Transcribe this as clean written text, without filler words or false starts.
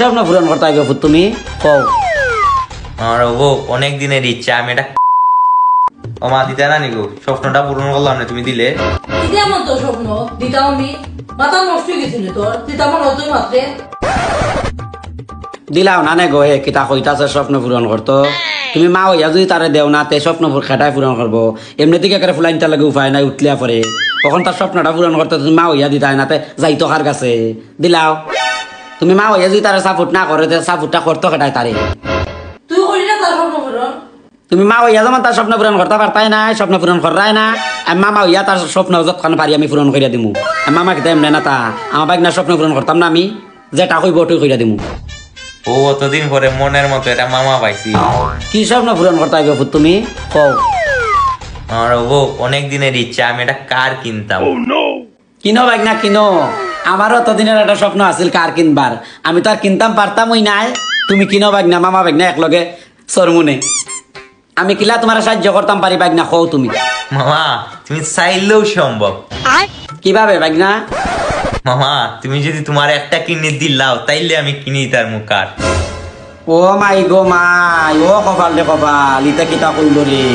স্বপ্ন পূরণ করতে হবে তুমি কও। আমার অনেক দিনের ইচ্ছা, আমি এটা ও মা দিতে না নিগো, স্বপ্নটা পূরণ করলাম না, তুমি দিলে। আমার তো স্বপ্ন দিতাম আমি, মাথা নষ্ট হয়ে গেছিল তোর, দিতাম হয়তো মাত্রে দিলাও না নে গো, হে কিতা কইতাছে স্বপ্ন পূরণ করতো। তুমি মা হইয়া যদি তারে দেও না তে স্বপ্ন খেটাই পূরণ করবো। এমনি দিকে করে ফুলাইনটা লাগে উপায় নাই, উঠলিয়া পরে তখন তার স্বপ্নটা পূরণ করতে তুমি মা হইয়া দিতাই না তে যাইতো কার কাছে। দিলাও তুমি মা হইয়া যদি তারে সাপোর্ট না করে সাপোর্টটা করতো খেটাই তারে। তুই করি না তার স্বপ্ন পূরণ। তুমি মা হইয়া যেমন তার স্বপ্ন পূরণ করতে পারতাই না, স্বপ্ন পূরণ করাই না। আমি মামা হইয়া তার স্বপ্ন যতক্ষণ পারি আমি পূরণ করিয়া দিমু। মামা কিতা এমনি না তা আমার বাইক না স্বপ্ন পূরণ করতাম না, আমি যেটা কইব ওটাই কইরা দিমু। ও অতদিন পরে মনের মতো এটা মামা পাইছি। কি স্বপ্ন পূরণ করতে হবে তুমি কও। আমার অনেক দিনের ইচ্ছা, আমি এটা কার কিনতাম। কিনো বাইক না কিনো, আমারও এতদিনের একটা স্বপ্ন আছিল কার কিনবার, আমি তো আর কিনতাম পারতাম ওই নাই। তুমি কিনো বাইক না মামা বাইক না একলগে সরমুনে, আমি কিলা তোমার সাহায্য করতাম পারি বাইক না কও তুমি। মামা তুমি চাইলেও সম্ভব। কিভাবে বাইক না? মামা তুমি যদি তোমার একটা কিনে দিলাও তাইলে আমি কিনি তার মুখার। ও মাই গো মাই, ও কপাল রে কপাল, ইটা কিতা কইল রে।